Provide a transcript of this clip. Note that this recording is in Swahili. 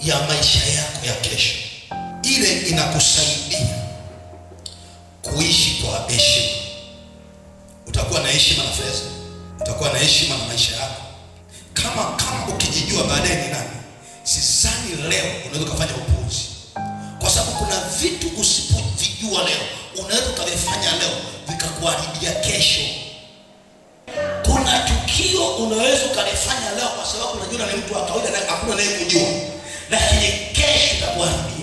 ya maisha yako ya kesho. Ile inakusaidia kuishi kwa heshima. Utakuwa na heshima na fedha, utakuwa na heshima na maisha yako. Kama ukijijua baadaye ni nani, sidhani leo unaweza kufanya upuuzi, kwa sababu kuna vitu usipojijua leo unaweza kuvifanya leo vikakuharibia kesho. Kuna tukio unaweza kulifanya leo kwa sababu unajua ni mtu wa kawaida na hakuna anayekujua, lakini kesho itakuharibia.